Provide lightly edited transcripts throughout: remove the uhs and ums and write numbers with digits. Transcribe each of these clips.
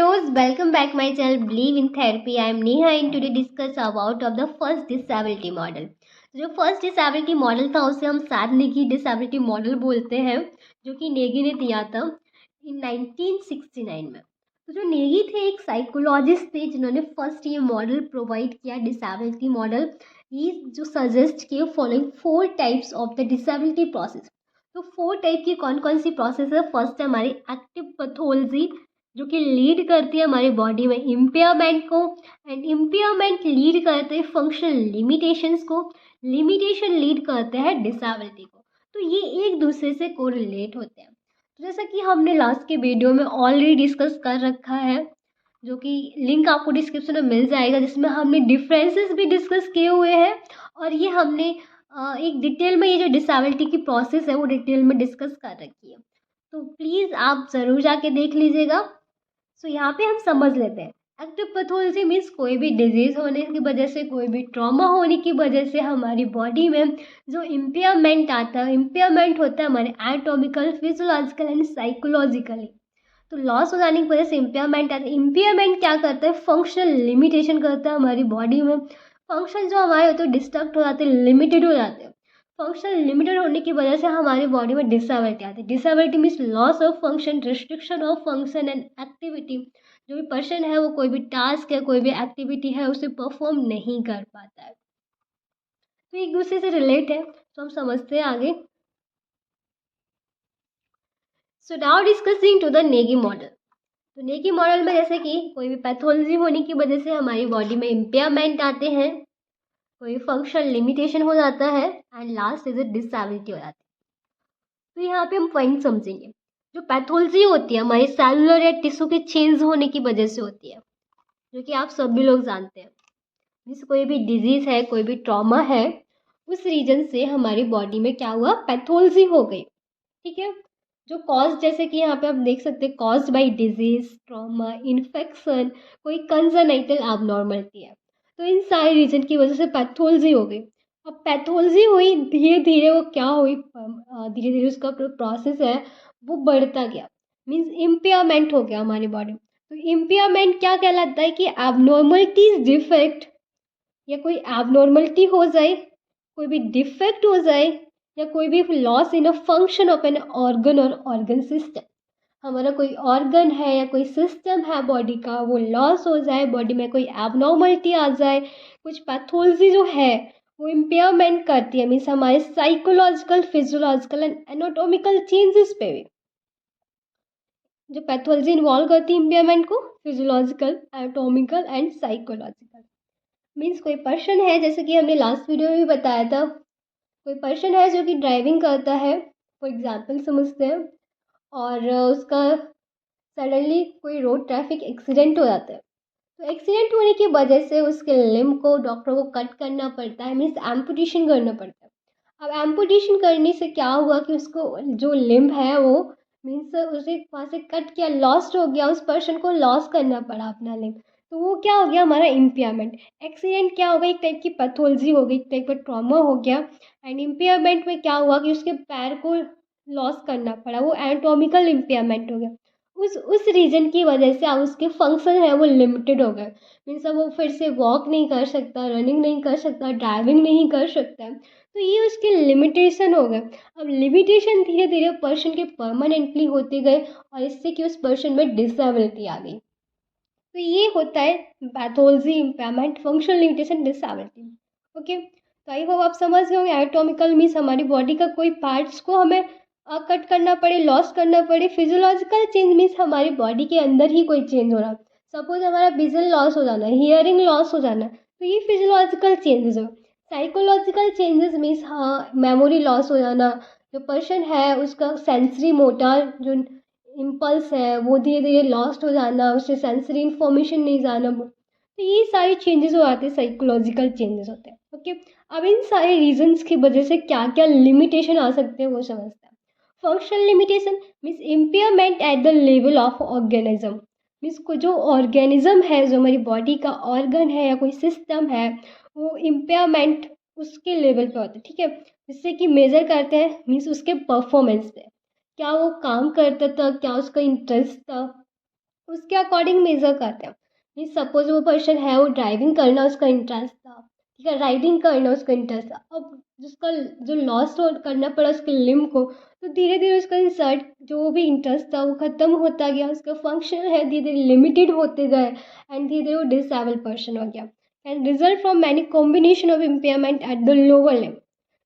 fellows, welcome back my channel Believe in Therapy. I am Neha and today discuss about of the first disability model. जो first disability model था उसे हम sad Negi disability model बोलते हैं, जो कि नेगी ने दिया था इन 1969 में। तो जो नेगी थे एक साइकोलॉजिस्ट थे जिन्होंने फर्स्ट ये मॉडल प्रोवाइड किया डिसेबिलिटी मॉडल। ये जो सजेस्ट किए following 4 types of the disability process. तो 4 टाइप की कौन कौन सी प्रोसेस है। फर्स्ट है हमारी एक्टिव पैथोलॉजी, जो कि लीड करती है हमारी बॉडी में इम्पेयरमेंट को, एंड इम्पेयरमेंट लीड करते हैं फंक्शनल लिमिटेशंस को, लिमिटेशन लीड करते हैं डिसेबिलिटी को। तो ये एक दूसरे से कोरिलेट होते हैं। तो जैसा कि हमने लास्ट के वीडियो में ऑलरेडी डिस्कस कर रखा है, जो कि लिंक आपको डिस्क्रिप्शन में मिल जाएगा, जिसमें हमने डिफरेंसेस भी डिस्कस किए हुए हैं और ये हमने एक डिटेल में ये जो डिसेबिलिटी की प्रोसेस है वो डिटेल में डिस्कस कर रखी है। तो प्लीज़ आप ज़रूर जाके देख लीजिएगा। सो यहाँ पे हम समझ लेते हैं एक्टिव पैथोलॉजी मीन्स कोई भी डिजीज़ होने की वजह से, कोई भी ट्रॉमा होने की वजह से हमारी बॉडी में जो इम्पेयरमेंट आता है, इम्पेयरमेंट होता है हमारे एनाटॉमिकल, फिजियोलॉजिकल एंड साइकोलॉजिकली। तो लॉस हो जाने की वजह से इम्पेयरमेंट आता है। इम्पेयरमेंट क्या करता है, फंक्शनल लिमिटेशन करता है हमारी बॉडी में। फंक्शन जो हमारे होते हैं डिस्ट्रक्ट हो जाते हैं, लिमिटेड हो जाते हैं। फंक्शन लिमिटेड होने की वजह से हमारी बॉडी में डिसेबिलिटी आती है। Disability means loss of function, restriction of function and activity. जो भी पर्सन है वो कोई भी टास्क है, कोई भी एक्टिविटी है उसे परफॉर्म नहीं कर पाता है। तो एक दूसरे से रिलेट है, तो हम समझते हैं आगे। So now discussing to the Nagi model. तो नेगी मॉडल में जैसे कि कोई भी पैथोलॉजी होने की वजह से हमारी बॉडी में इम्पेयरमेंट आते हैं, कोई फंक्शनल लिमिटेशन हो जाता है एंड लास्ट इज डिसेबिलिटी हो जाती है। तो यहाँ पे हम पॉइंट समझेंगे। जो पैथोलॉजी होती है हमारे सेलुलर या टिश्यू के चेंज होने की वजह से होती है, जो कि आप सभी लोग जानते हैं। मीन्स कोई भी डिजीज़ है, कोई भी ट्रॉमा है, उस रीजन से हमारी बॉडी में क्या हुआ, पैथोलॉजी हो गई। ठीक है। जो कॉज, जैसे कि यहाँ पे आप देख सकते हैं, cause by disease, trauma, infection, कोई कंजनाइटल एबनॉर्मलिटी है। तो इन सारे रीजन की वजह से पैथोलॉजी हो गई। अब पैथोलॉजी हुई, धीरे धीरे वो क्या हुई, धीरे धीरे उसका प्रोसेस है वो बढ़ता गया। मीन्स इम्पेयरमेंट हो गया हमारी बॉडी में। तो इम्पेयरमेंट क्या कहलाता है कि एबनॉर्मलिटीज, डिफेक्ट या कोई एबनॉर्मलिटी हो जाए, कोई भी डिफेक्ट हो जाए, या कोई भी loss in a function of an organ और ऑर्गन सिस्टम। हमारा कोई ऑर्गन है या कोई सिस्टम है बॉडी का, वो लॉस हो जाए, बॉडी में कोई एबनॉर्मलिटी आ जाए, कुछ पैथोलॉजी जो है वो इम्पेयरमेंट करती है। मीन्स हमारे psychological, physiological and anatomical changes पे भी जो पैथोलॉजी इन्वॉल्व करती है इम्पेयरमेंट को, physiological, anatomical and psychological. Means कोई पर्सन है, जैसे कि हमने लास्ट वीडियो में भी बताया था, कोई पर्सन है जो कि ड्राइविंग करता है, फॉर एग्जाम्पल समझते हैं, और उसका सडनली कोई रोड ट्रैफिक एक्सीडेंट हो जाता है। तो एक्सीडेंट होने की वजह से उसके लिम्ब को डॉक्टर को कट करना पड़ता है, मीन्स एम्पुटेशन करना पड़ता है। अब एम्पुटेशन करने से क्या हुआ कि उसको जो लिम्ब है वो, मीन्स उसे वहाँ से कट किया, लॉस्ट हो गया, उस पर्सन को लॉस करना पड़ा अपना लिम्ब। तो वो क्या हो गया, हमारा इम्पेयरमेंट। एक्सीडेंट क्या हो गया, एक टाइप की पैथोलॉजी हो गई, एक टाइप का ट्रॉमा हो गया। एंड इम्पेयरमेंट में क्या हुआ कि उसके पैर को लॉस करना पड़ा, वो एनाटॉमिकल इम्पेयरमेंट हो गया। उस रीजन की वजह से अब उसके फंक्शन है वो लिमिटेड हो गए। मीन्स अब वो फिर से वॉक नहीं कर सकता, रनिंग नहीं कर सकता, ड्राइविंग नहीं कर सकता। तो ये उसके लिमिटेशन हो गए। अब लिमिटेशन धीरे धीरे पर्सन के परमानेंटली होते गए और इससे कि उस पर्सन में डिसेबिलिटी आ गई। तो ये होता है pathology, impairment, functional limitation, disability. Okay, तो आई होप आप समझ गए होंगे। एनाटॉमिकल मीन्स हमारी बॉडी का कोई पार्ट्स को हमें कट करना पड़े, लॉस करना पड़े। फिजियोलॉजिकल चेंज मीन्स हमारी बॉडी के अंदर ही कोई चेंज हो रहा, सपोज हमारा विजन लॉस हो जाना, हियरिंग लॉस हो जाना, तो ये फिजियोलॉजिकल चेंजेस हो। साइकोलॉजिकल चेंजेस मीन्स हाँ, मेमोरी लॉस हो जाना, जो पर्सन है उसका सेंसरी मोटर जो इम्पल्स है वो धीरे धीरे लॉस्ट हो जाना, उससे सेंसरी इन्फॉर्मेशन नहीं जाना। तो ये सारे चेंजेस हो जाते हैं, साइकोलॉजिकल चेंजेस होते हैं। ओके, अब इन सारे रीजंस की वजह से क्या क्या लिमिटेशन आ सकते हैं वो समझते हैं। Functional limitation means impairment at the level of organism. Means को जो ऑर्गेनिज्म है, जो हमारी बॉडी का ऑर्गन है या कोई सिस्टम है, वो इम्पेयरमेंट उसके लेवल पे होता है। ठीक है, जिससे कि मेजर करते हैं मीन्स उसके परफॉर्मेंस पे, क्या वो काम करता था, क्या उसका इंटरेस्ट था, उसके अकॉर्डिंग मेज़र करते हैं। मीन्स सपोज़ वो पर्सन है, वो ड्राइविंग करना उसका इंटरेस्ट था, ठीक है, राइडिंग करना उसका इंटरेस्ट था। अब जिसका जो लॉस हो करना पड़ा उसके लिम्ब को, तो धीरे धीरे उसका इंसर्ट जो भी इंटरेस्ट था वो ख़त्म होता गया, उसका फंक्शन है धीरे धीरे लिमिटेड होते गए एंड धीरे धीरे वो डिसेबल पर्सन हो गया। And result from many combination of impairment at the lower limb.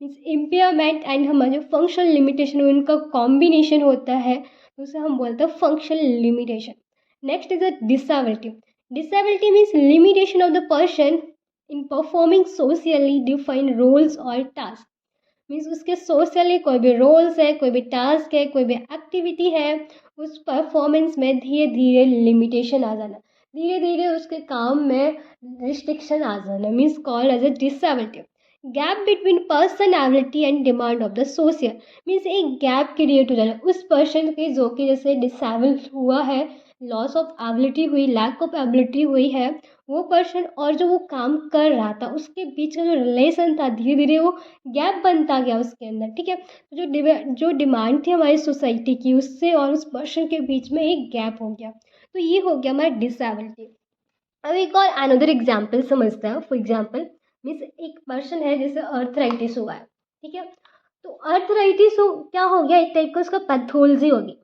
Means impairment and हमारा जो फंक्शनल लिमिटेशन उनका कॉम्बिनेशन होता है, तो उसे हम बोलते हैं functional limitation. Next is a disability. Disability means limitation of the person in performing socially defined roles और टास्क। मीन्स उसके सोशली कोई भी रोल्स है, कोई भी टास्क है, कोई भी एक्टिविटी है, उस परफॉर्मेंस में धीरे धीरे लिमिटेशन आ जाना, धीरे धीरे उसके काम में रिस्ट्रिक्शन आ जाना, means called as a disability. Gap between personality and demand of the social. Means एक गैप क्रिएट हो जाना उस पर्सन के जो कि जैसे डिसेबल हुआ है, लॉस ऑफ एबिलिटी हुई, लैक ऑफ एबिलिटी हुई है, वो पर्सन और जो वो काम कर रहा था उसके बीच का जो रिलेशन था, धीरे धीरे वो गैप बनता गया उसके अंदर, ठीक है। तो जो डिमांड थी हमारी सोसाइटी की, उससे और उस पर्सन के बीच में एक गैप हो गया, तो ये हो गया हमारा डिसेबिलिटी। अब एक और अनदर एग्जाम्पल समझते हैं। फॉर एग्जाम्पल मीन्स एक पर्सन है जिसे अर्थराइटिस हुआ है, ठीक है। तो अर्थराइटिस हो क्या हो गया, एक टाइप का उसका पैथोलॉजी होगी।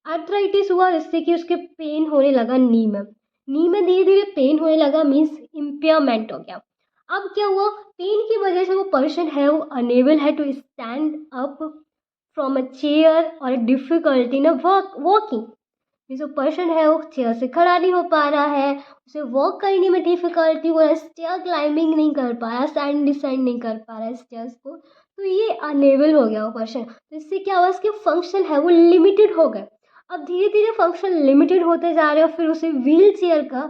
अर्थराइटिस हुआ जिससे कि उसके पेन होने लगा नी में धीरे धीरे पेन होने लगा, मीन्स इम्पेयरमेंट हो गया। अब क्या हुआ, पेन की वजह से वो पर्सन है वो अनेबल है to stand up from a chair और डिफिकल्टी इन वॉकिंग। जो पर्सन है वो चेयर से खड़ा नहीं हो पा रहा है, उसे वॉक करने में डिफिकल्टी हो रहा है, स्टेयर क्लाइंबिंग नहीं कर पा रहा, स्टैंड डिसेंड नहीं कर पा रहा है स्टेयर्स को, तो ये अनेबल हो गया वो पर्सन। तो इससे क्या हुआ, उसके फंक्शन है वो लिमिटेड हो गए। अब धीरे धीरे फंक्शन लिमिटेड होते जा रहे हैं, फिर उसे व्हील चेयर का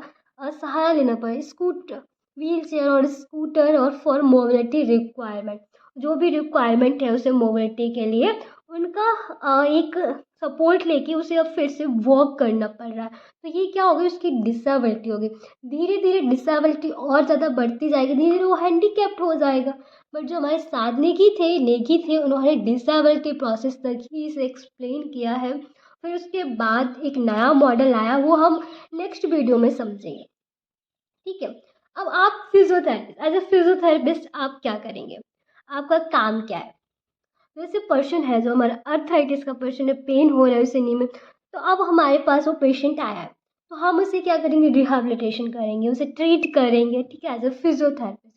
सहारा लेना पड़े, स्कूटर, व्हील चेयर और स्कूटर और फॉर मोबिलिटी रिक्वायरमेंट, जो भी रिक्वायरमेंट है उसे मोबिलिटी के लिए उनका एक सपोर्ट लेके उसे अब फिर से वॉक करना पड़ रहा है। तो ये क्या होगी, उसकी डिसेबिलिटी होगी। धीरे धीरे डिसेबिलिटी और ज़्यादा बढ़ती जाएगी, धीरे धीरे वो हैंडीकैप्ड हो जाएगा। बट जो हमारे नेगी थे उन्होंने डिसेबिलिटी प्रोसेस तक ही इसे एक्सप्लेन किया है। फिर उसके बाद एक नया मॉडल आया, वो हम नेक्स्ट वीडियो में समझेंगे, ठीक है। अब आप फिजियोथेरेपिस्ट, एज ए फिजियोथेरेपिस्ट आप क्या करेंगे, आपका काम क्या है। जैसे पर्सन है जो हमारा अर्थराइटिस का पर्सन है, पेन हो रहा है उसे नी में, तो अब हमारे पास वो पेशेंट आया है, तो हम उसे क्या करेंगे, रिहैबिलिटेशन करेंगे, उसे ट्रीट करेंगे, ठीक है, एज अ फिजियोथेरेपिस्ट।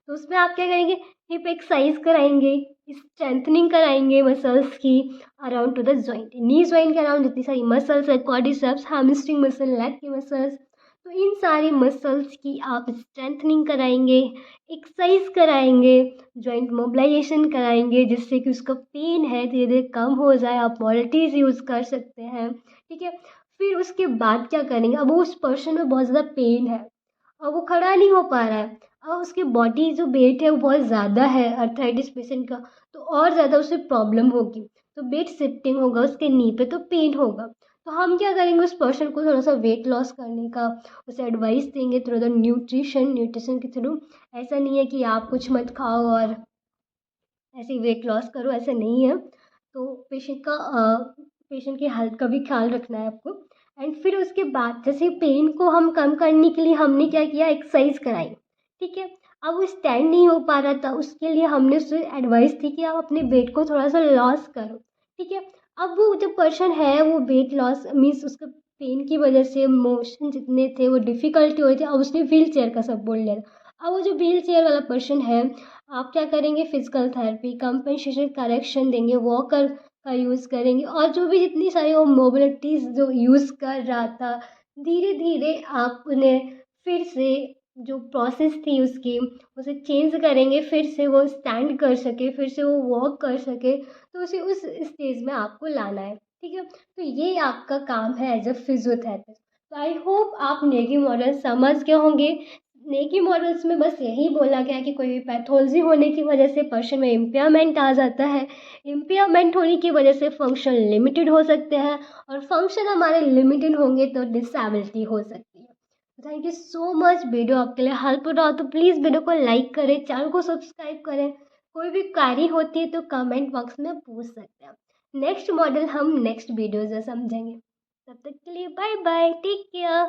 तो उसमें आप क्या करेंगे, हिप एक्सरसाइज कराएंगे, स्ट्रेंथनिंग कराएंगे मसल्स की around two the joint, knee joint के अराउंड जितनी सारी मसल्स है, क्वाड्रिसेप्स, हैमस्ट्रिंग मसल, लेग की मसल्स, तो इन सारी मसल्स की आप स्ट्रेंथनिंग कराएंगे, एक्सरसाइज कराएंगे, जॉइंट मोबिलाइजेशन कराएंगे, जिससे कि उसका पेन है धीरे धीरे कम हो जाए, आप मॉडलिटीज़ यूज़ कर सकते हैं, ठीक है। फिर उसके बाद क्या करेंगे, अब उस पर्सन में बहुत ज़्यादा पेन है, अब वो खड़ा नहीं हो पा रहा है, अब उसकी बॉडी जो वेट है वो बहुत ज़्यादा है अर्थराइटिस पेशेंट का, तो और ज़्यादा उसे प्रॉब्लम होगी, तो वेट शिफ्टिंग होगा उसके नी पे, तो पेन होगा। तो हम क्या करेंगे, उस पर्सन को थोड़ा सा वेट लॉस करने का उसे एडवाइस देंगे थ्रू द न्यूट्रिशन के थ्रू। ऐसा नहीं है कि आप कुछ मत खाओ और ऐसे ही वेट लॉस करो, ऐसा नहीं है। तो पेशेंट की हेल्थ का भी ख्याल रखना है आपको। एंड फिर उसके बाद जैसे पेन को हम कम करने के लिए हमने क्या किया, एक्सरसाइज कराई, ठीक है। अब वो स्टैंड नहीं हो पा रहा था, उसके लिए हमने उसे एडवाइस थी कि आप अपने वेट को थोड़ा सा लॉस करो, ठीक है। अब वो जो पर्सन है वो वेट लॉस मीन्स उसका पेन की वजह से मोशन जितने थे वो डिफ़िकल्टी हो रही थी, अब उसने व्हील चेयर का सपोर्ट लिया। अब वो जो व्हील चेयर वाला पर्सन है, आप क्या करेंगे, फिजिकल थेरेपी, कंपनसेशन करेक्शन देंगे, वॉकर का यूज़ करेंगे, और जो भी जितनी सारी वो मोबिलिटीज़ जो यूज़ कर रहा था, धीरे धीरे आप उन्हें फिर से जो प्रोसेस थी उसकी उसे चेंज करेंगे, फिर से वो स्टैंड कर सके, फिर से वो वॉक कर सके, तो उसे उस स्टेज में आपको लाना है, ठीक है। तो ये आपका काम है एज अ फिजियोथेरेपिस्ट। तो आई होप आप नेगी मॉडल समझ गए होंगे। नेकी मॉडल्स में बस यही बोला गया है कि कोई भी पैथोलॉजी होने की वजह से पर्सन में इम्पेयरमेंट आ जाता है, इम्पेयरमेंट होने की वजह से फंक्शन लिमिटेड हो सकते हैं, और फंक्शन हमारे लिमिटेड होंगे तो डिसेबिलिटी हो सकती है। Thank you so much. Video आपके लिए हेल्पफुल रहा तो प्लीज़ वीडियो को लाइक करें, चैनल को सब्सक्राइब करें। कोई भी क्वेरी होती है तो कमेंट बॉक्स में पूछ सकते हैं। नेक्स्ट मॉडल हम नेक्स्ट वीडियो से समझेंगे। तब तक के लिए बाय बाय, टेक केयर।